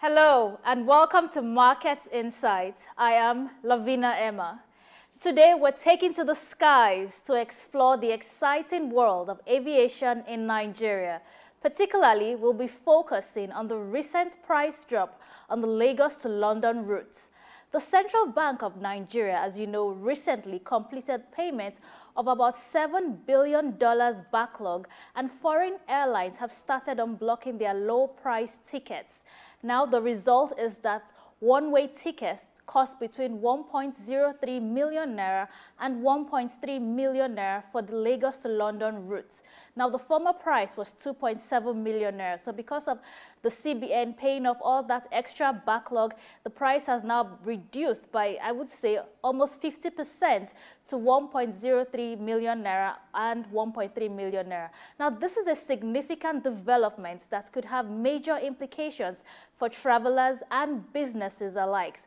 Hello and welcome to Market Insights. I am Lavina Emma. Today we're taking to the skies to explore the exciting world of aviation in Nigeria. Particularly, we'll be focusing on the recent price drop on the Lagos to London route. The Central Bank of Nigeria, as you know, recently completed payments of about $7 billion backlog, and foreign airlines have started unblocking their low-price tickets. Now, the result is that one-way tickets cost between 1.03 million naira and 1.3 million naira for the Lagos to London route. Now, the former price was 2.7 million naira. So because of the CBN paying off all that extra backlog, the price has now reduced by, I would say, almost 50% to 1.03 million naira and 1.3 million naira. Now, this is a significant development that could have major implications for travelers and businesses alike.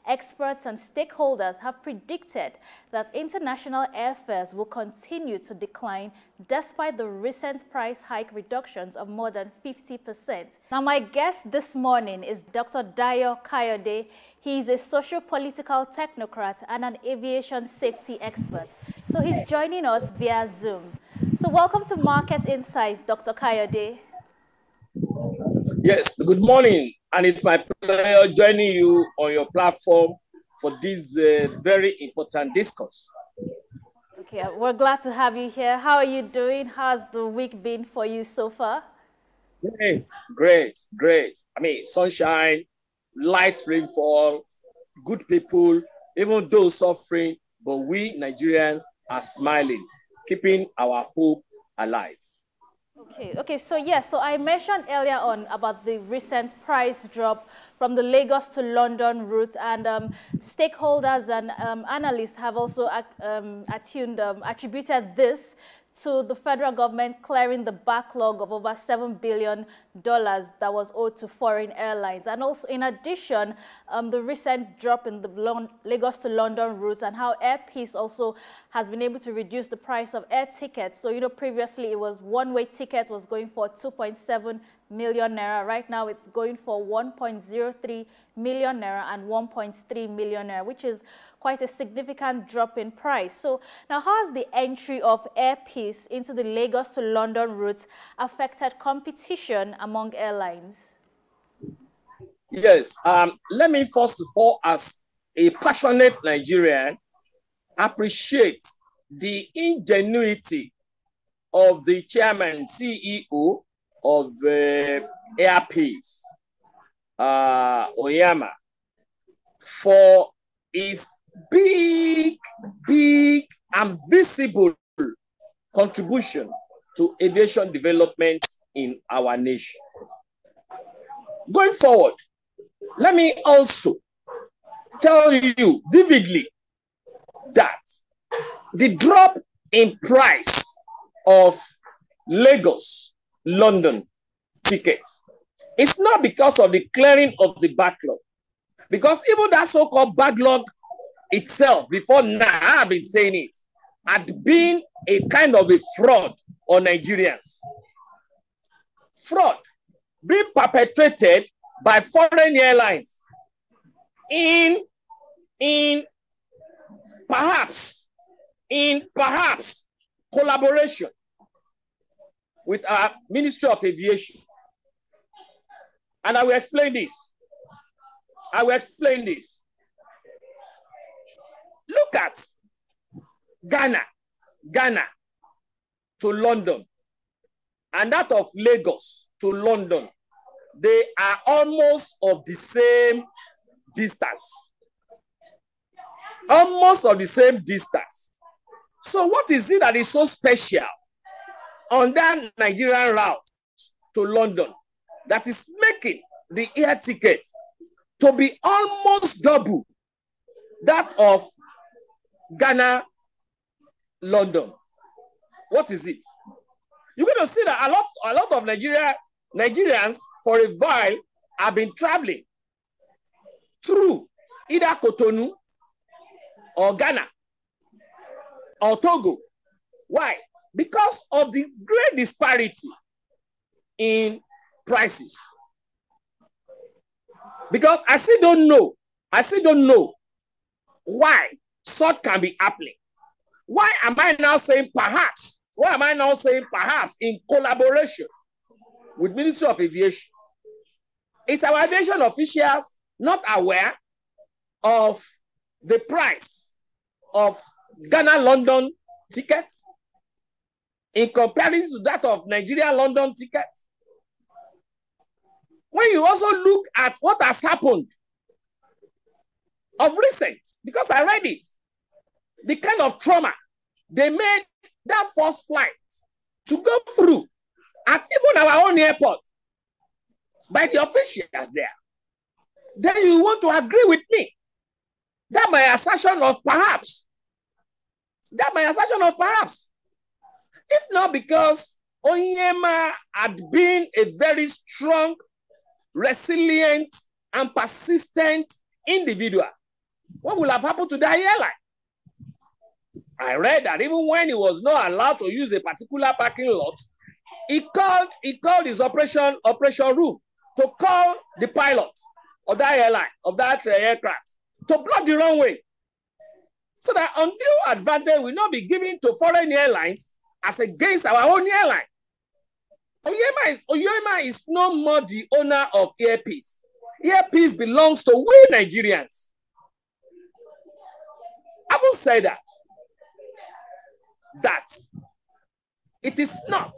Experts and stakeholders have predicted that international airfares will continue to decline despite the recent price hike reductions of more than 50%. Now, my guest this morning is Dr. Dayo Kayode. He is a socio-political technocrat and an aviation safety expert. So he's joining us via Zoom. So welcome to Market Insights, Dr. Kayode. Yes, good morning. And it's my pleasure joining you on your platform for this very important discourse. Okay, we're glad to have you here. How are you doing? How's the week been for you so far? Great. I mean, sunshine, light rainfall, good people, even those suffering, but we Nigerians are smiling, keeping our hope alive. Okay. So I mentioned earlier on about the recent price drop from the Lagos to London route, and stakeholders and analysts have also attributed this to the federal government clearing the backlog of over $7 billion that was owed to foreign airlines. And also, in addition, the recent drop in the Lagos to London routes and how Airpeace also has been able to reduce the price of air tickets. So, you know, previously it was one-way ticket was going for 2.7 million naira. Right now it's going for 1.03 million naira and 1.3 million naira, which is quite a significant drop in price. So now, how has the entry of Airpeace into the Lagos to London route affected competition among airlines? Yes, let me first of all, as a passionate Nigerian, appreciate the ingenuity of the chairman, CEO of Airpeace, Oyama, for his big and visible contribution to aviation development in our nation. Going forward, let me also tell you vividly that the drop in price of Lagos London tickets is not because of the clearing of the backlog, because even that so-called backlog itself, before now, I've been saying it, had been a kind of a fraud on Nigerians. Fraud being perpetrated by foreign airlines in perhaps collaboration with our Ministry of Aviation. And I will explain this. Look at Ghana to London, and that of Lagos to London. They are almost of the same distance. So what is it that is so special on that Nigerian route to London that is making the air ticket to be almost double that of Ghana, London? What is it? You're going to see that a lot of Nigerians for a while have been traveling through either Cotonou or Ghana or Togo. Why? Because of the great disparity in prices. Because I still don't know why such can be happening. Why am I now saying perhaps? Why am I now saying perhaps in collaboration with Ministry of Aviation? Is our aviation officials not aware of the price of Ghana-London tickets in comparison to that of Nigeria-London tickets? When you also look at what has happened of recent, because I read it, the kind of trauma they made that first flight to go through at even our own airport by the officials there, then you want to agree with me that my assertion of perhaps, if not because Onyema had been a very strong, resilient, and persistent individual, what will have happened to that airline? I read that even when he was not allowed to use a particular parking lot, he called his operation room to call the pilot of that airline, of that aircraft, to block the runway, so that undue advantage will not be given to foreign airlines as against our own airline. Oyema is no more the owner of Airpeace. Airpeace belongs to we Nigerians. I will say that it is not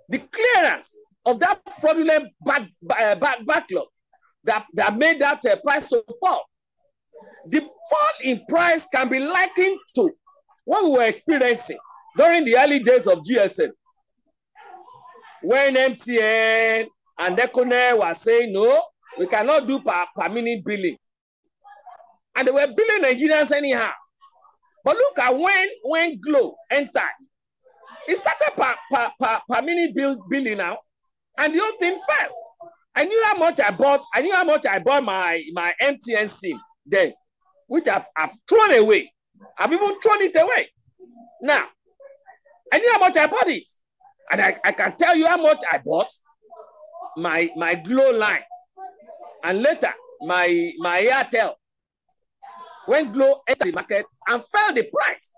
the clearance of that fraudulent backlog that made that price so fall. The fall in price can be likened to what we were experiencing during the early days of GSM, when MTN and Ekone were saying, no, we cannot do per minute billing. And they were billing Nigerians anyhow. But look at when Glo entered. It started per minute billing now, and the whole thing fell. I knew how much I bought my MTN SIM then, which I've thrown away. I've even thrown it away. Now, I knew how much I bought it. And I can tell you how much I bought my Glo line. And later, my Airtel. When Glo entered the market and fell the price.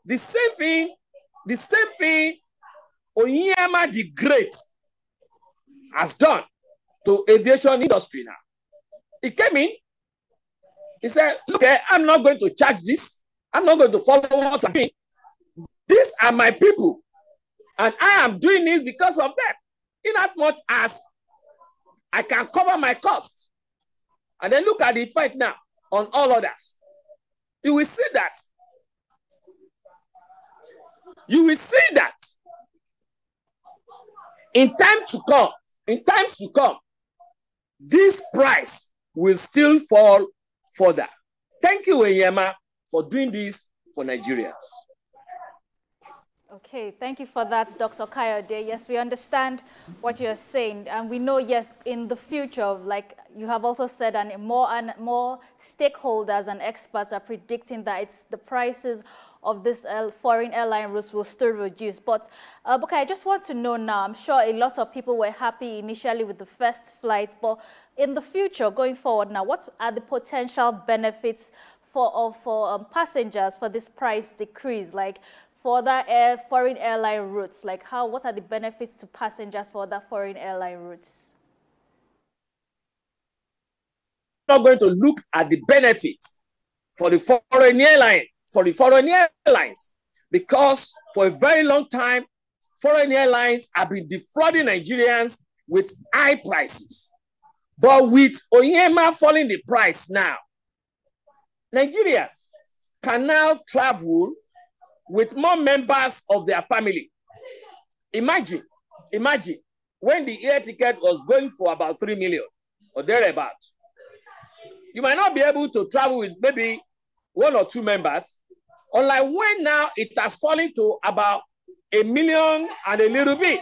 The same thing Onyema the Great has done to aviation industry now. He came in, he said, look, I'm not going to charge this. I'm not going to follow what I'm doing. These are my people. And I am doing this because of them. In as much as I can cover my cost. And then look at the effect now on all others. You will see that. In times to come, this price will still fall further. Thank you, Onyema, for doing this for Nigerians. Okay, thank you for that, Dr. Kayode. Yes, we understand what you're saying. And we know, yes, in the future, like you have also said, and more stakeholders and experts are predicting that the prices of this foreign airline routes will still reduce. But, okay, I just want to know now, I'm sure a lot of people were happy initially with the first flight, but in the future, going forward now, what are the potential benefits for passengers for this price decrease? Like, for the foreign airline routes, like what are the benefits to passengers for the foreign airline routes? I'm not going to look at the benefits for the foreign airlines, because for a very long time, foreign airlines have been defrauding Nigerians with high prices. But with Onyema falling the price now, Nigerians can now travel with more members of their family. Imagine when the air ticket was going for about 3 million or thereabout. You might not be able to travel with maybe 1 or 2 members, unlike when now it has fallen to about 1 million and a little bit.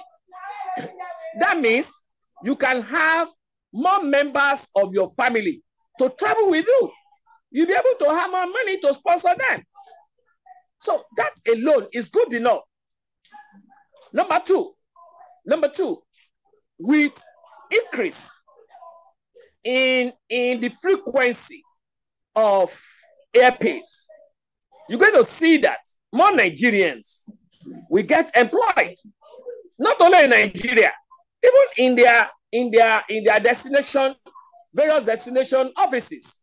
That means you can have more members of your family to travel with you. You'll be able to have more money to sponsor them. So that alone is good enough. Number two, with increase in the frequency of Airpeace, you're going to see that more Nigerians will get employed. Not only in Nigeria, even in their destination, various destination offices.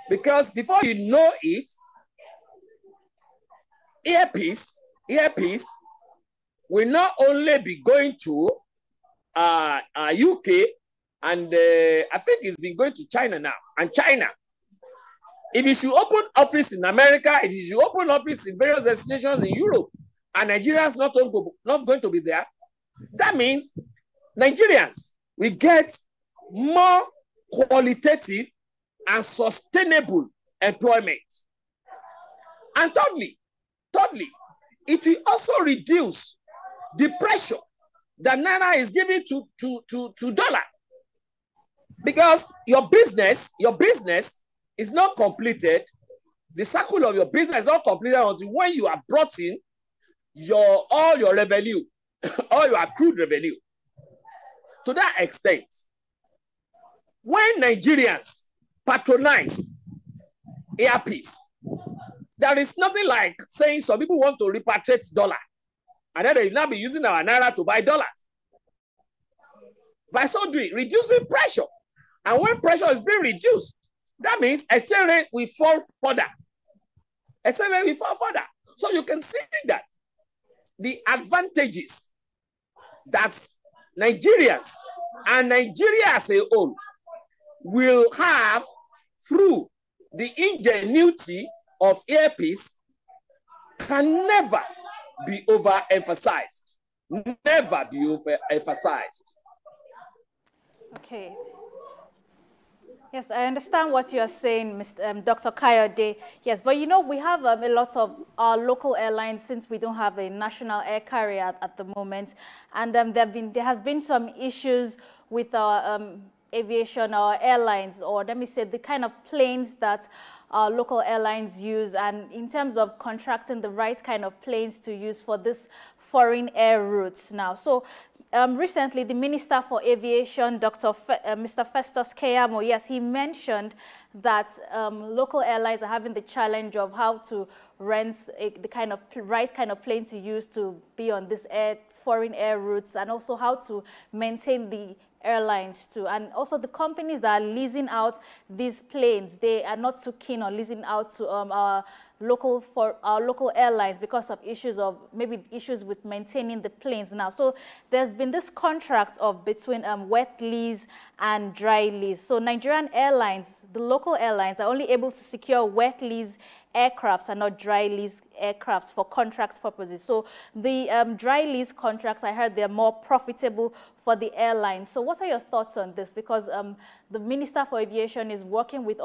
Because before you know it, Airpeace will not only be going to UK, and I think it's been going to China now. And China, if you should open office in America, if you should open office in various destinations in Europe, and Nigerians not going to be there, that means Nigerians will get more qualitative and sustainable employment. And thirdly, it will also reduce the pressure that Naira is giving to dollar. Because your business is not completed. The cycle of your business is not completed until when you have brought in all your revenue, all your accrued revenue. To that extent, when Nigerians patronize Airpeace, there is nothing like saying some people want to repatriate dollar, and then they will now be using our Naira to buy dollars. By so doing, reducing pressure. And when pressure is being reduced, that means exchange rate will fall further. Exchange rate will fall further. So you can see that the advantages that Nigerians and Nigeria as a whole will have through the ingenuity of Airpeace can never be overemphasized. Never be overemphasized. Okay. Yes, I understand what you are saying, Dr. Kayode. Yes, but you know, we have a lot of our local airlines since we don't have a national air carrier at the moment. And there has been some issues with our aviation, our airlines, or let me say the kind of planes that our local airlines use, and in terms of contracting the right kind of planes to use for this foreign air routes now. So recently, the Minister for Aviation, Mr. Festus Keyamo, yes, he mentioned that local airlines are having the challenge of how to rent the right kind of plane to use to be on this foreign air routes, and also how to maintain the airlines too. And also the companies that are leasing out these planes, they are not too keen on leasing out to our local airlines because of maybe issues with maintaining the planes now. So there's been this contract between wet lease and dry lease. So Nigerian airlines, the local airlines, are only able to secure wet lease aircrafts and not dry lease aircrafts for contracts purposes. So the dry lease contracts, I heard they're more profitable for the airlines. So what are your thoughts on this? Because the Minister for Aviation is working with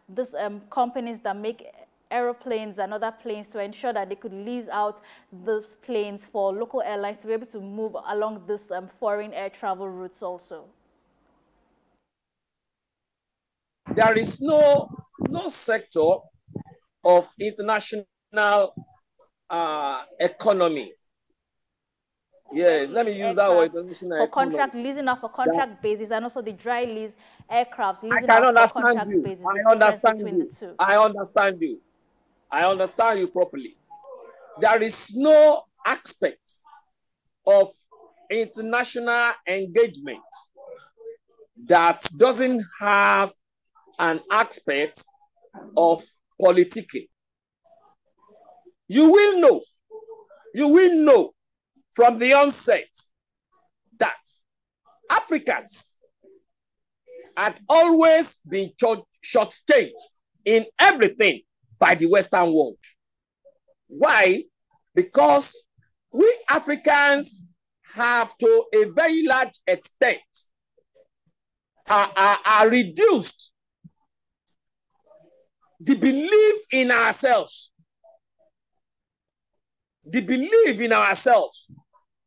these companies that make aeroplanes and other planes to ensure that they could lease out those planes for local airlines to be able to move along this foreign air travel routes also. There is no sector of international economy. Yes, let me use that word. For contract leasing out for contract basis, and also the dry lease aircrafts leasing out for contract basis. I understand you. I understand you properly. There is no aspect of international engagement that doesn't have an aspect of politicking. You will know from the onset that Africans had always been short-staged in everything by the Western world. Why? Because we Africans have, to a very large extent, are reduced the belief in ourselves. The belief in ourselves,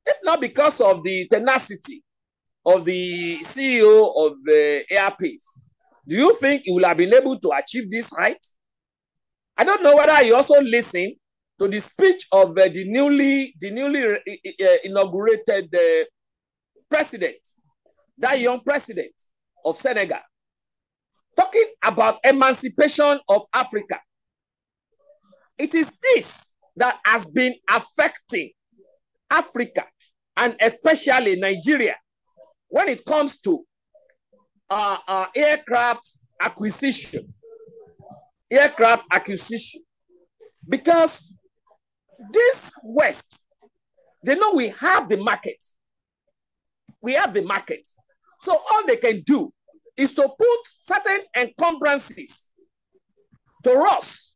if not because of the tenacity of the CEO of the Airpeace, do you think he will have been able to achieve this height? I don't know whether you also listen to the speech of the newly inaugurated president, that young president. of Senegal, talking about emancipation of Africa. It is this that has been affecting Africa and especially Nigeria when it comes to aircraft acquisition. Because this West, they know we have the market. We have the market. So all they can do is to put certain encumbrances to us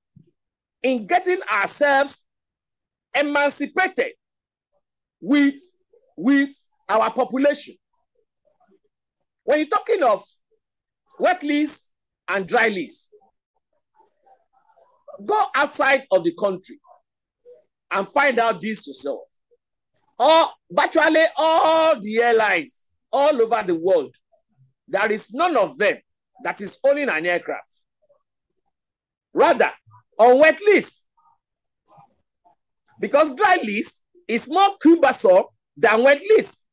in getting ourselves emancipated with our population. When you're talking of wet lease and dry lease, go outside of the country and find out this yourself. Or virtually all the airlines all over the world, there is none of them that is owning an aircraft. Rather, on wet lease. Because dry lease is more cumbersome than wet lease.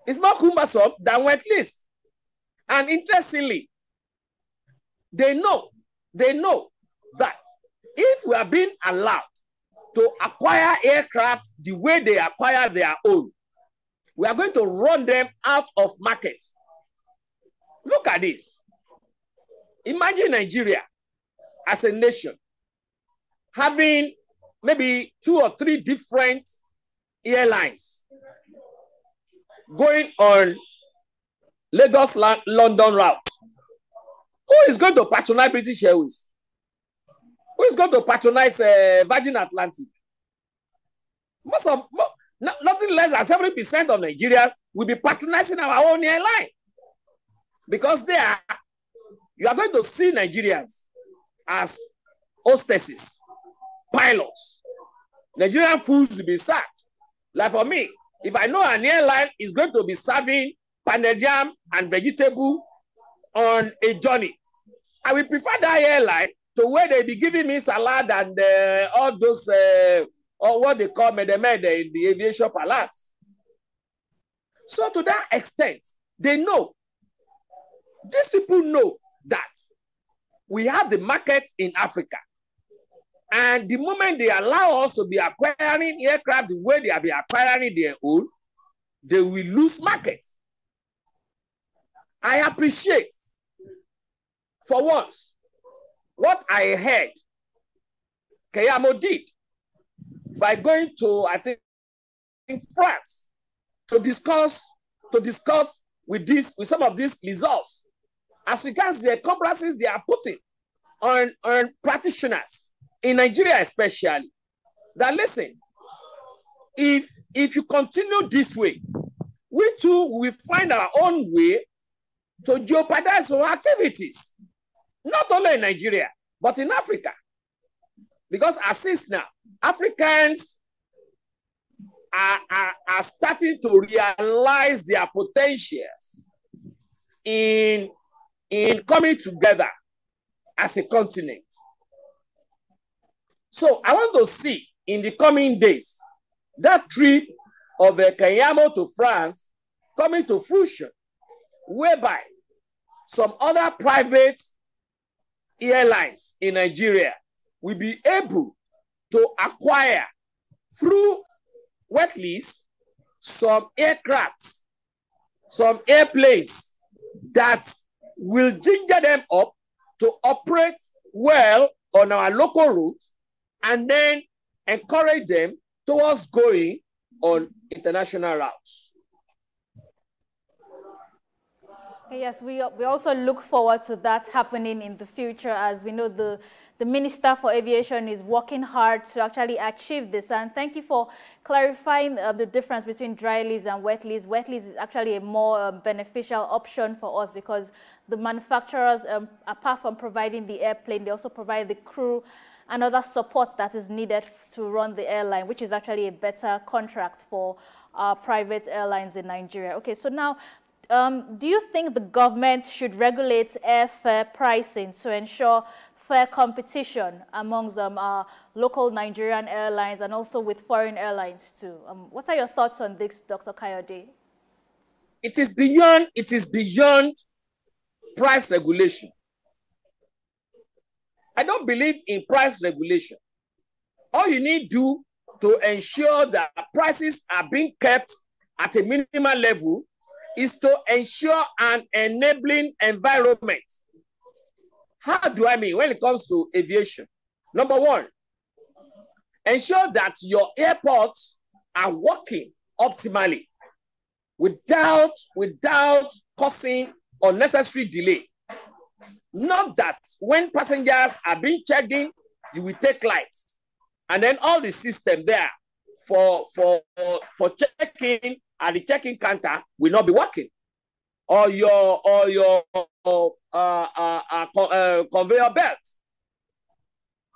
It's more cumbersome than wet lease. And interestingly, they know that if we are being allowed to acquire aircraft the way they acquire their own, we are going to run them out of markets. Look at this. Imagine Nigeria as a nation having maybe 2 or 3 different airlines going on Lagos-London route. Who is going to patronize British Airways? Who is going to patronize Virgin Atlantic? Nothing less than 70% of Nigerians will be patronizing our own airline. Because there, you are going to see Nigerians as hostesses, pilots. Nigerian foods will be served. Like for me, if I know an airline is going to be serving pounded yam and vegetable on a journey, I will prefer that airline to where they be giving me salad and all those, or what they call mede in the aviation palace. So to that extent, they know. These people know that we have the market in Africa. And the moment they allow us to be acquiring aircraft the way they have been acquiring their own, they will lose markets. I appreciate, for once, what I heard Kayamo did by going to, I think, France to discuss with some of these results as regards the encumbrances they are putting on practitioners in Nigeria especially. That listen, if you continue this way, we too will find our own way to jeopardize our activities, not only in Nigeria, but in Africa. Because as is now, Africans are starting to realize their potentials in coming together as a continent. So I want to see in the coming days that trip of Kayamo to France coming to fruition, whereby some other private airlines in Nigeria will be able to acquire through wet lease some aircrafts, some airplanes that will ginger them up to operate well on our local routes and then encourage them towards going on international routes. Yes, we also look forward to that happening in the future, as we know the Minister for Aviation is working hard to actually achieve this. And thank you for clarifying the difference between dry lease and wet lease. Wet lease is actually a more beneficial option for us because the manufacturers, apart from providing the airplane, they also provide the crew and other support that is needed to run the airline, which is actually a better contract for private airlines in Nigeria. Okay, so now, do you think the government should regulate airfare pricing to ensure fair competition amongst local Nigerian airlines and also with foreign airlines too? What are your thoughts on this, Dr. Kayode? It is beyond price regulation. I don't believe in price regulation. All you need to do to ensure that prices are being kept at a minimal level is to ensure an enabling environment. How do I mean when it comes to aviation? Number one, ensure that your airports are working optimally without causing unnecessary delay. Not that when passengers are being checked in, you will take lights, and then all the system there for checking at the check-in counter will not be working, or your conveyor belt,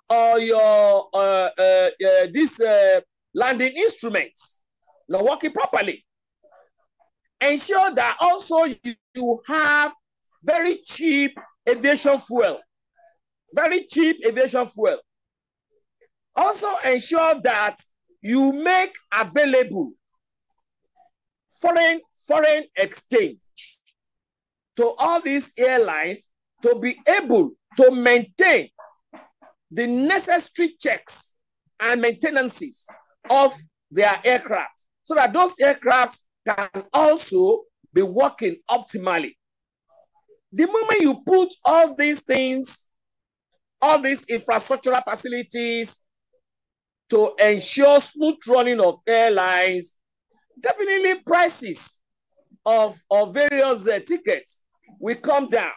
or your this landing instruments not working properly. Ensure that also you have very cheap aviation fuel. Very cheap aviation fuel. Also ensure that you make available foreign exchange to all these airlines to be able to maintain the necessary checks and maintenances of their aircraft, so that those aircrafts can also be working optimally. The moment you put all these things, all these infrastructural facilities to ensure smooth running of airlines, definitely prices of various tickets will come down.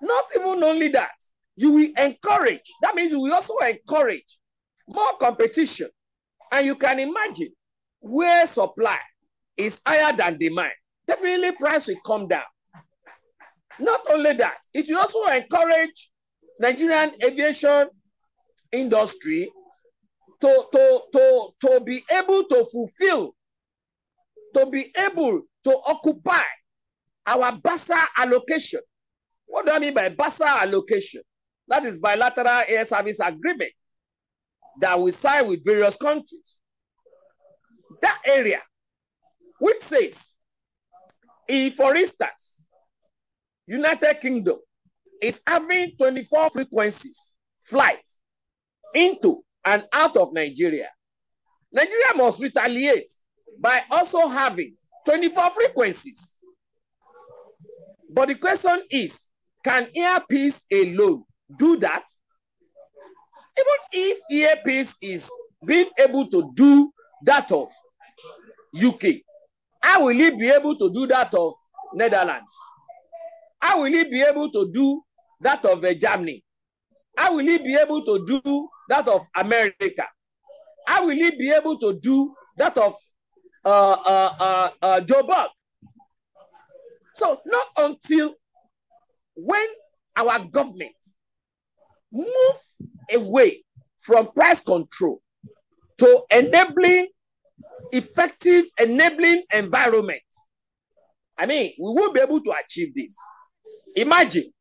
Not even only that, you will encourage, that means you will also encourage more competition. And you can imagine where supply is higher than demand, definitely price will come down. Not only that, it will also encourage Nigerian aviation industry to be able to fulfill, to be able to occupy our BASA allocation. What do I mean by BASA allocation? That is bilateral air service agreement that we sign with various countries. That area, which says, if, for instance, United Kingdom is having 24 frequencies flights into and out of Nigeria, Nigeria must retaliate by also having 24 frequencies. But the question is, can Airpeace alone do that? Even if Airpeace is being able to do that of UK, how will he be able to do that of Netherlands? How will he be able to do that of Germany? How will he be able to do that of America? How will he be able to do that of Joburg? So not until when our government move away from price control to enabling effective enabling environment, I mean, we won't be able to achieve this. Imagine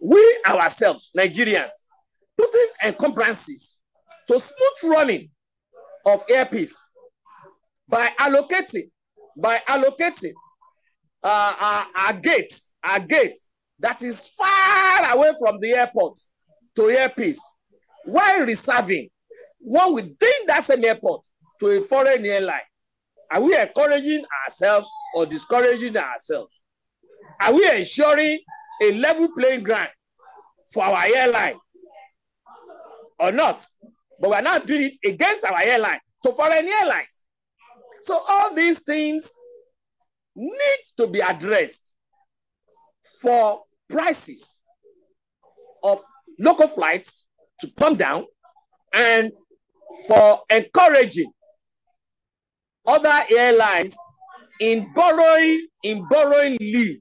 we ourselves, Nigerians, putting encumbrances to smooth running of Airpeace by allocating our gates that is far away from the airport to Airpeace, while reserving one within that same airport to a foreign airline. Are we encouraging ourselves or discouraging ourselves? Are we ensuring a level playing ground for our airline or not? But we're not doing it against our airline to foreign airlines. So all these things need to be addressed for prices of local flights to come down, and for encouraging other airlines in borrowing leave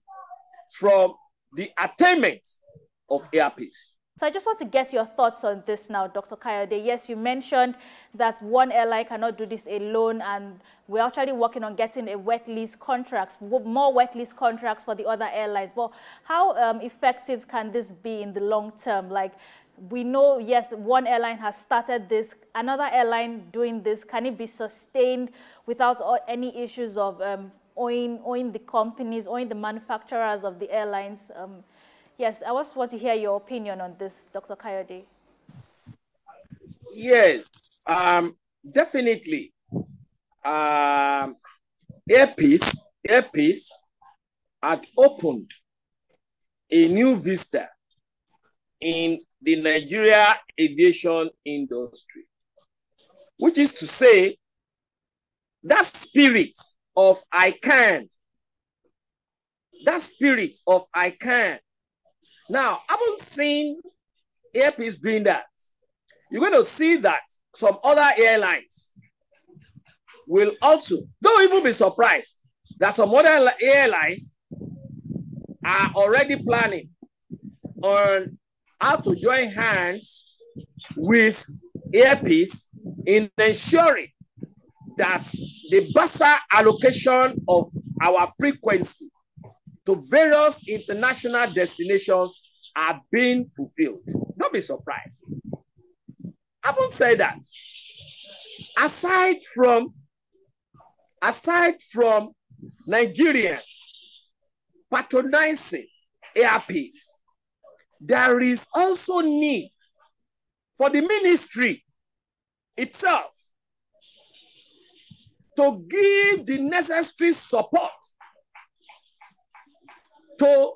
from the attainment of Airpeace. So I just want to get your thoughts on this now, Dr. Kayode. Yes, you mentioned that one airline cannot do this alone, and we're actually working on getting a wet lease contracts, more wet lease contracts for the other airlines. But how effective can this be in the long term? Like, we know, yes, one airline has started this, another airline doing this. Can it be sustained without any issues of owing the companies, owing the manufacturers of the airlines? Yes, I just want to hear your opinion on this, Dr. Kayode. Yes, definitely. Airpeace had opened a new vista in the Nigeria aviation industry, which is to say that spirit of I can, Now, I haven't seen Airpeace doing that. You're going to see that some other airlines will also, don't even be surprised that some other airlines are already planning on how to join hands with Airpeace in ensuring that the basal allocation of our frequency to various international destinations are being fulfilled. Don't be surprised. I won't say that. Aside from Nigerians patronizing Airpeace, there is also need for the ministry itself to give the necessary support to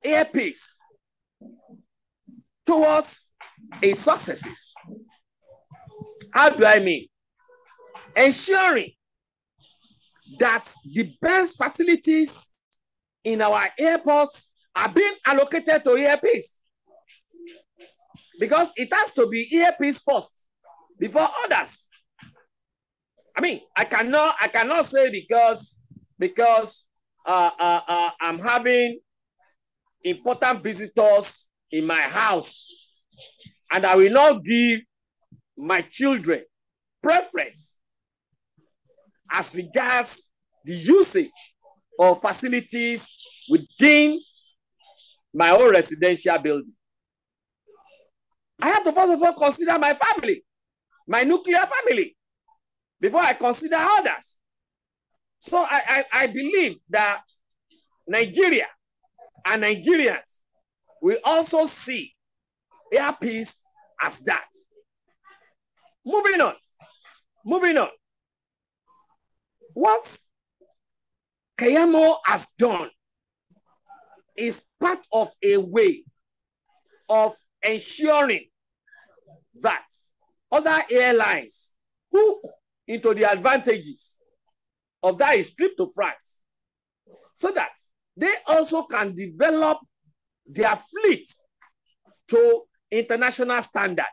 Airpeace towards its successes. How do I mean? Ensuring that the best facilities in our airports are being allocated to Airpeace, because it has to be Airpeace first before others. I mean, I cannot say because I'm having important visitors in my house, and I will not give my children preference as regards the usage of facilities within my own residential building. I have to first of all consider my family, my nuclear family, before I consider others. So I believe that Nigeria and Nigerians will also see Airpeace as that. Moving on. What Kayamo has done is part of a way of ensuring that other airlines hook into the advantages of that trip to France, so that they also can develop their fleet to international standard.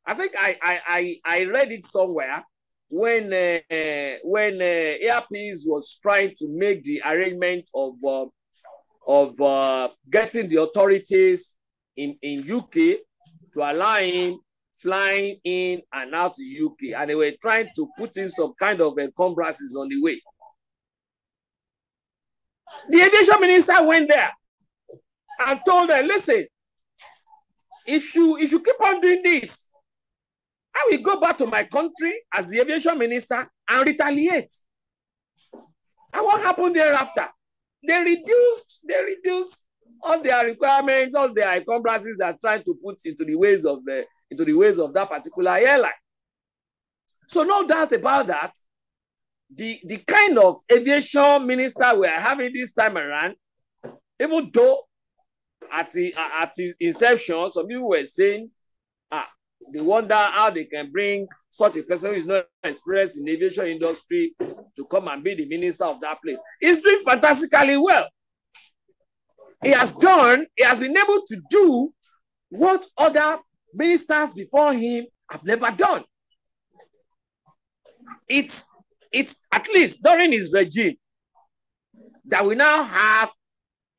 I think I read it somewhere when Airpeace was trying to make the arrangement of getting the authorities in UK to allow him flying in and out to UK, and they were trying to put in some kind of encumbrances on the way. The aviation minister went there and told them, listen, if you keep on doing this, I will go back to my country as the aviation minister and retaliate. And what happened thereafter? They reduced all their requirements, all their encumbrances they are trying to put into the ways of that particular airline. So no doubt about that, the kind of aviation minister we are having this time around, even though at the inception, some people were saying, they wonder how they can bring such a person who is not experienced in the aviation industry to come and be the minister of that place. He's doing fantastically well. He has been able to do what other ministers before him have never done. It's at least during his regime that we now have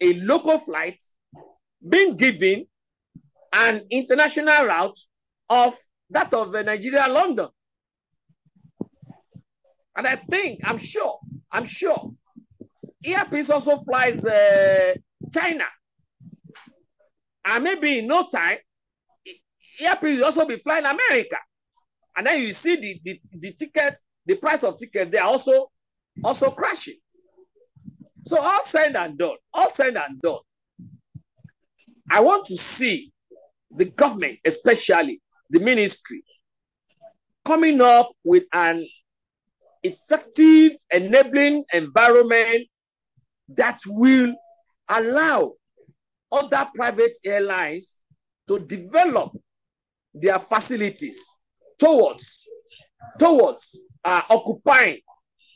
a local flight being given an international route of that of Nigeria, London. And I think, I'm sure, Airpeace also flies China. And maybe in no time, Airpeace will also be flying America. And then you see the ticket, the price of ticket, they are also crashing. So all said and done, I want to see the government, especially the ministry, coming up with an effective, enabling environment that will allow other private airlines to develop their facilities towards occupying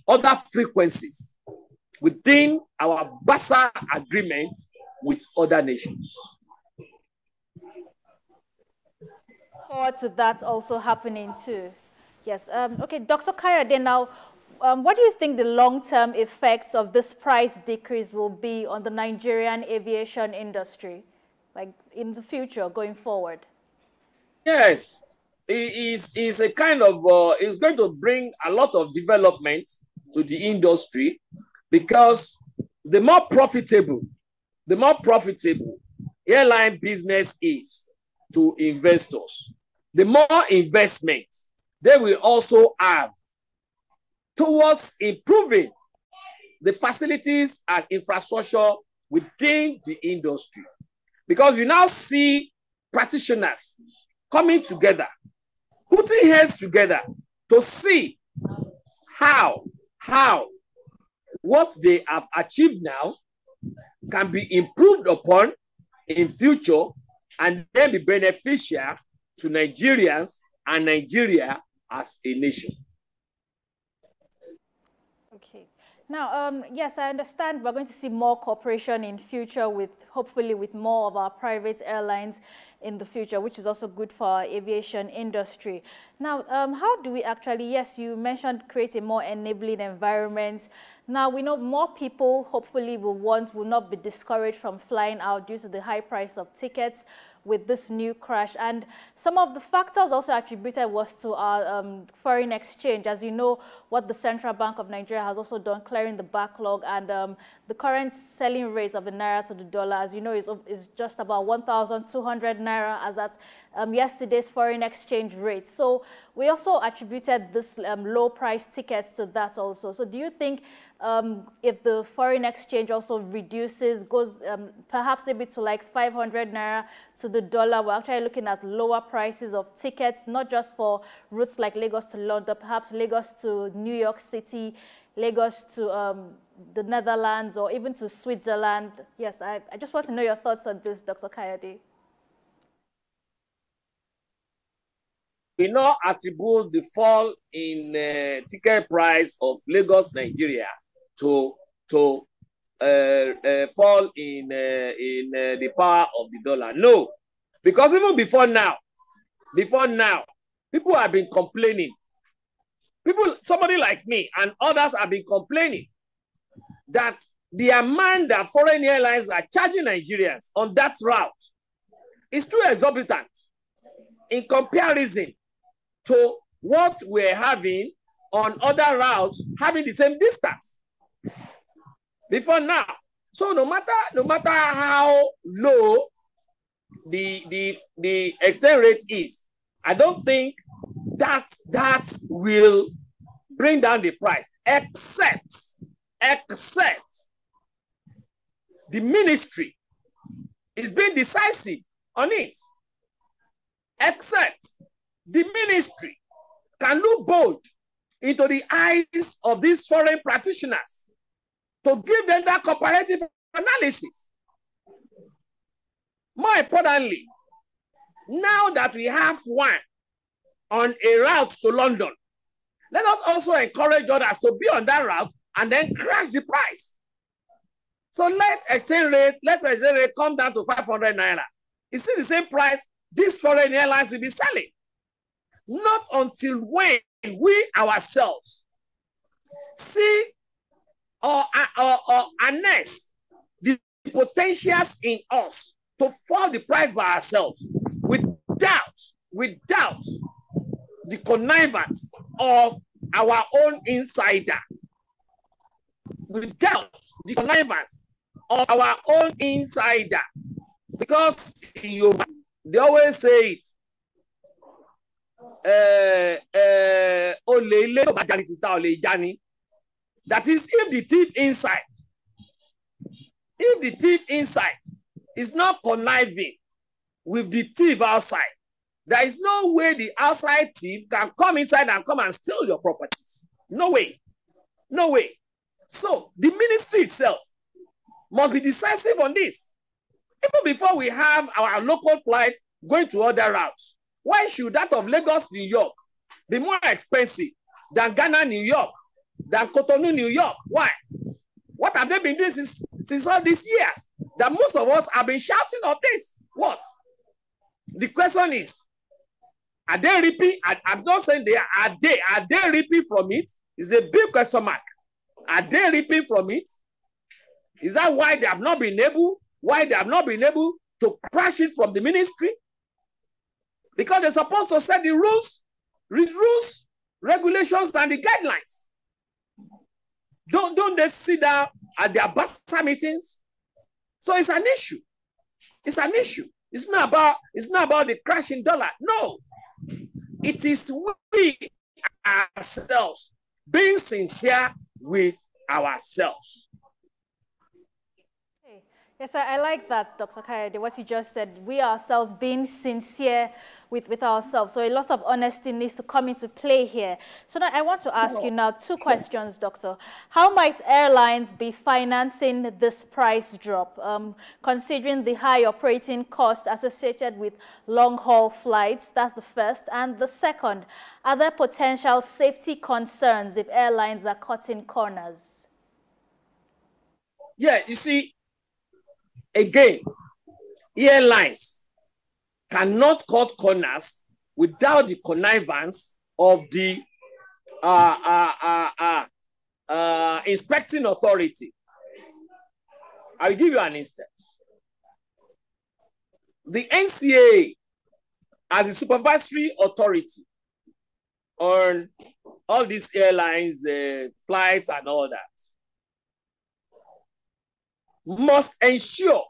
other frequencies within our BASA agreement with other nations. Forward to that also happening too. Yes. Okay, Dr. Kayode, now, what do you think the long-term effects of this price decrease will be on the Nigerian aviation industry, like in the future going forward? Yes, it is a kind of, it's going to bring a lot of development to the industry, because the more profitable airline business is to investors, the more investment they will also have towards improving the facilities and infrastructure within the industry. Because you now see practitioners coming together, putting heads together to see how what they have achieved now can be improved upon in future and then be beneficial to Nigerians and Nigeria as a nation. Okay. Now, yes, I understand we're going to see more cooperation in future with, hopefully, with more of our private airlines in the future, which is also good for our aviation industry. Now, how do we actually, yes, you mentioned create a more enabling environment. Now, we know more people, hopefully, will not be discouraged from flying out due to the high price of tickets with this new crash. And some of the factors also attributed was to our foreign exchange. As you know, what the Central Bank of Nigeria has also done, clearing the backlog, and the current selling rates of the naira to the dollar, as you know, is just about 1,200 naira as at yesterday's foreign exchange rate. So we also attributed this low price tickets to that also. So do you think if the foreign exchange also reduces, goes perhaps maybe to like 500 naira to the dollar, we're actually looking at lower prices of tickets, not just for routes like Lagos to London, perhaps Lagos to New York City, Lagos to the Netherlands, or even to Switzerland? Yes, I just want to know your thoughts on this, Dr. Kayode. We now attribute the fall in ticket price of Lagos, Nigeria, to fall in the power of the dollar. No, because even before now, people have been complaining. Somebody like me and others have been complaining that the amount that foreign airlines are charging Nigerians on that route is too exorbitant in comparison to what we're having on other routes having the same distance before now. So no matter how low the exchange rate is, I don't think that will bring down the price, except the ministry is being decisive on it. Except the ministry can look bold into the eyes of these foreign practitioners to give them that comparative analysis. More importantly, now that we have one on a route to London, let us also encourage others to be on that route and then crash the price. So let's exchange rate come down to 500 naira. It's still the same price these foreign airlines will be selling. Not until when we ourselves see or harness the potentials in us to fall the price by ourselves without the connivance of our own insider. Without the connivance of our own insider. Because they always say it. That is, if the thief inside is not conniving with the thief outside, there is no way the outside thief can come inside and come and steal your properties. No way. No way. So the ministry itself must be decisive on this. Even before we have our local flights going to other routes, why should that of Lagos, New York be more expensive than Ghana, New York, than Cotonou, New York? Why? What have they been doing since all these years? That most of us have been shouting of this. What? The question is, are they reaping? I'm not saying they are they reaping from it? It's a big question mark. Are they reaping from it? Is that why they have not been able to crash it from the ministry? Because they're supposed to set the rules, regulations, and the guidelines. Don't they sit down at their BASA meetings? So it's an issue. It's an issue. It's not about the crashing dollar. No. It is we ourselves being sincere with ourselves. Yes, I like that, Dr. Kayode, what you just said. We ourselves being sincere with ourselves. So a lot of honesty needs to come into play here. So now I want to ask you now two questions, Doctor. How might airlines be financing this price drop, considering the high operating cost associated with long-haul flights? That's the first. And the second, are there potential safety concerns if airlines are cutting corners? Yeah, you see, again, airlines cannot cut corners without the connivance of the inspecting authority. I'll give you an instance. The NCAA, as the supervisory authority on all these airlines, flights and all that, must ensure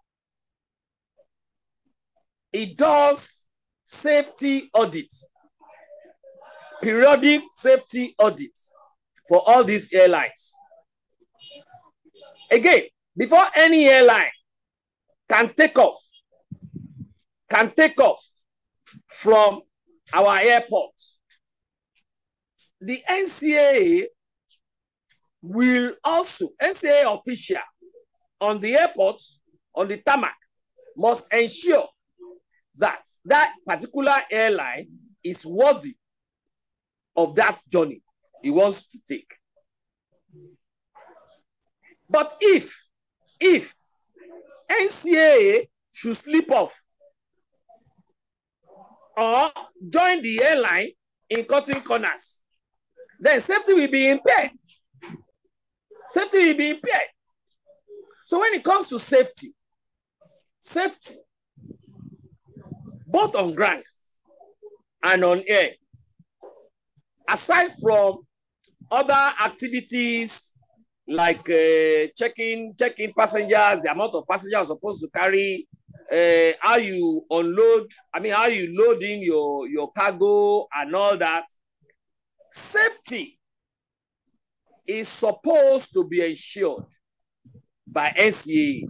it does safety audit, periodic safety audit for all these airlines. Again, before any airline can take off from our airport, the NCAA will also, NCAA official on the airports, on the tarmac, must ensure that that particular airline is worthy of that journey he wants to take. But if NCAA should slip off or join the airline in cutting corners, then safety will be impaired. Safety will be impaired. So when it comes to safety, both on ground and on air, aside from other activities like checking passengers, the amount of passengers you're supposed to carry, how you unload, how you load in your cargo and all that, safety is supposed to be ensured by NCAA.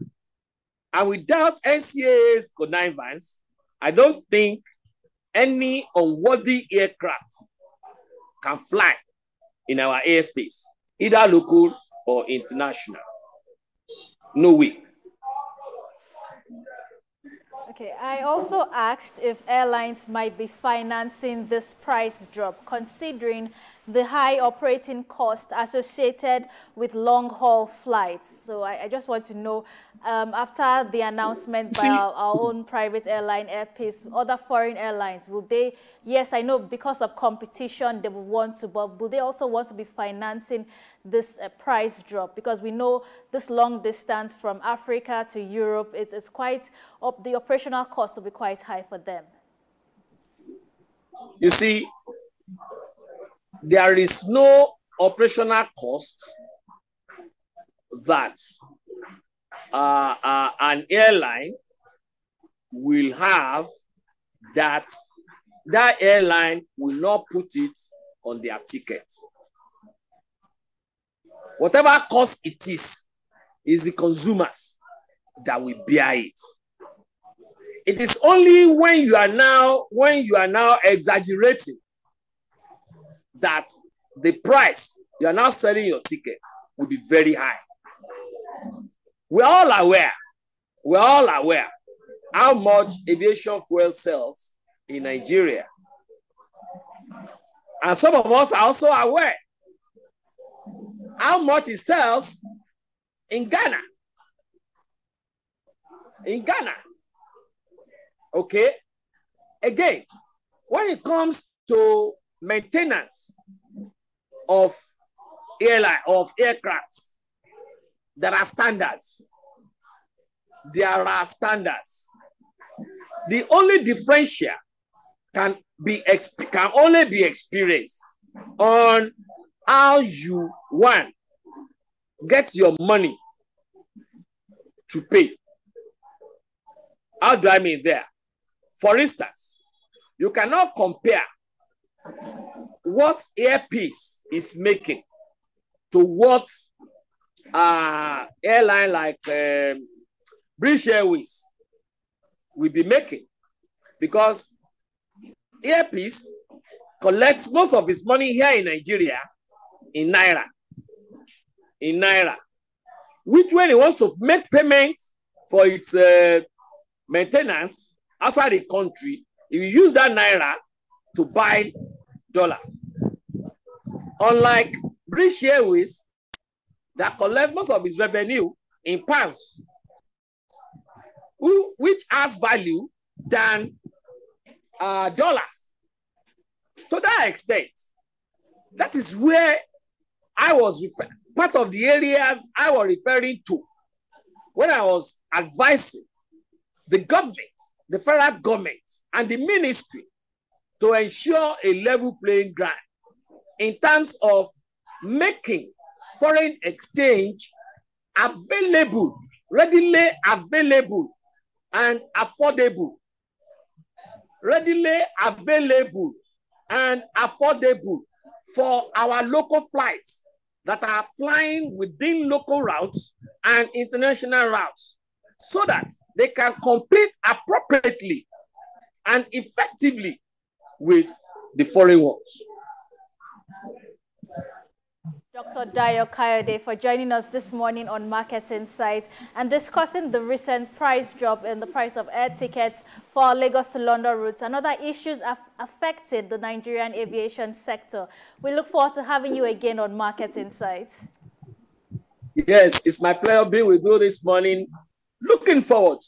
And without NCAA's connivance, I don't think any unworthy aircraft can fly in our airspace, either local or international. No way. Okay, I also asked if airlines might be financing this price drop, considering the high operating cost associated with long-haul flights. So I just want to know, after the announcement by our own private airline, Airpeace, other foreign airlines, will they, yes, I know because of competition they will want to, but will they also want to be financing this price drop? Because we know this long distance from Africa to Europe, it's quite, the operational cost will be quite high for them. You see, there is no operational cost that an airline will have that airline will not put it on their ticket. Whatever cost it is the consumers that will bear it. It is only when you are now exaggerating that the price you are now selling your ticket will be very high. We're all aware how much aviation fuel sells in Nigeria. And some of us are also aware how much it sells in Ghana. Okay? Again, when it comes to maintenance of aircrafts, there are standards. The only differential can only be experienced on how you, one, get your money to pay. How do I mean there? For instance, you cannot compare what Airpeace is making to what airline like British Airways will be making, because Airpeace collects most of its money here in Nigeria in naira, which when it wants to make payment for its maintenance outside the country, you use that naira to buy dollar. Unlike British Airways that collects most of its revenue in pounds, which has value than dollars. To that extent, that is where I was part of the areas I was referring to when I was advising the government, the federal government, and the ministry to ensure a level playing ground in terms of making foreign exchange available, readily available, and affordable. Readily available and affordable for our local flights that are flying within local routes and international routes, so that they can compete appropriately and effectively with the foreign ones. Dr. Dayo Kayode, for joining us this morning on Market Insights and discussing the recent price drop in the price of air tickets for Lagos to London routes and other issues affecting the Nigerian aviation sector. We look forward to having you again on Market Insights. Yes, it's my pleasure being with you this morning. Looking forward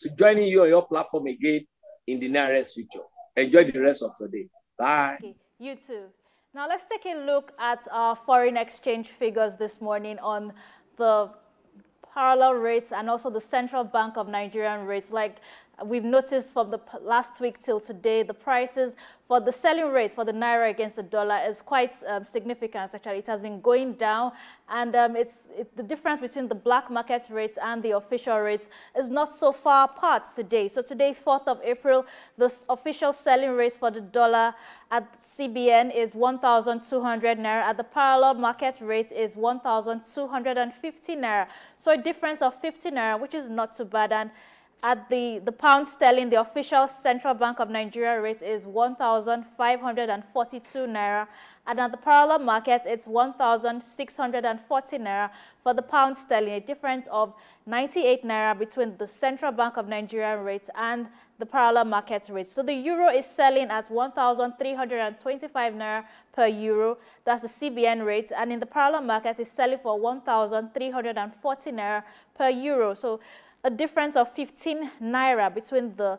to joining you on your platform again in the nearest future. Enjoy the rest of your day. Bye. Okay, you too. Now let's take a look at our foreign exchange figures this morning on the parallel rates and also the Central Bank of Nigerian rates. Like we've noticed from the last week till today, the prices for the selling rates for the naira against the dollar is quite significant. Actually, it has been going down, and the difference between the black market rates and the official rates is not so far apart today. So today, 4th of April, the official selling rates for the dollar at CBN is 1,200 naira. At the parallel market rate is 1,250 naira. So a difference of 50 naira, which is not too bad. And At the pound sterling, the official Central Bank of Nigeria rate is 1,542 naira. And at the parallel market, it's 1,640 naira for the pound sterling, a difference of 98 naira between the Central Bank of Nigeria rate and the parallel market rate. So the euro is selling at 1,325 naira per euro. That's the CBN rate. And in the parallel market, it's selling for 1,340 naira per euro. So a difference of 15 naira between the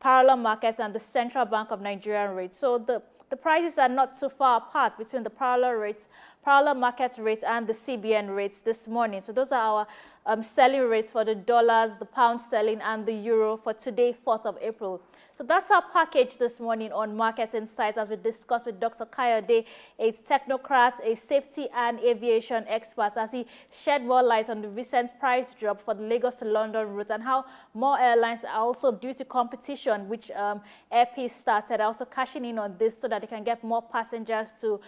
parallel markets and the Central Bank of Nigeria rate. So the prices are not too far apart between the parallel market rate and the CBN rates this morning. So those are our selling rates for the dollars, the pound sterling, and the euro for today, 4th of April. So that's our package this morning on Market Insights as we discuss with Dr. Kayode, a technocrat, a safety and aviation expert, as he shed more light on the recent price drop for the Lagos to London route and how more airlines are also, due to competition, which Airpeace started, also cashing in on this so that they can get more passengers to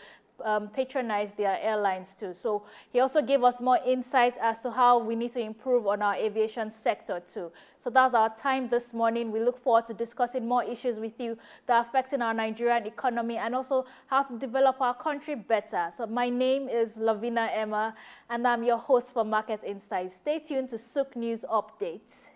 patronize their airlines too. So he also gave us more insights as to how we need to improve on our aviation sector too. So that's our time this morning. We look forward to discussing more issues with you that are affecting our Nigerian economy and also how to develop our country better. So my name is Lavina Emma and I'm your host for Market Insights. Stay tuned to SOUQ News Updates.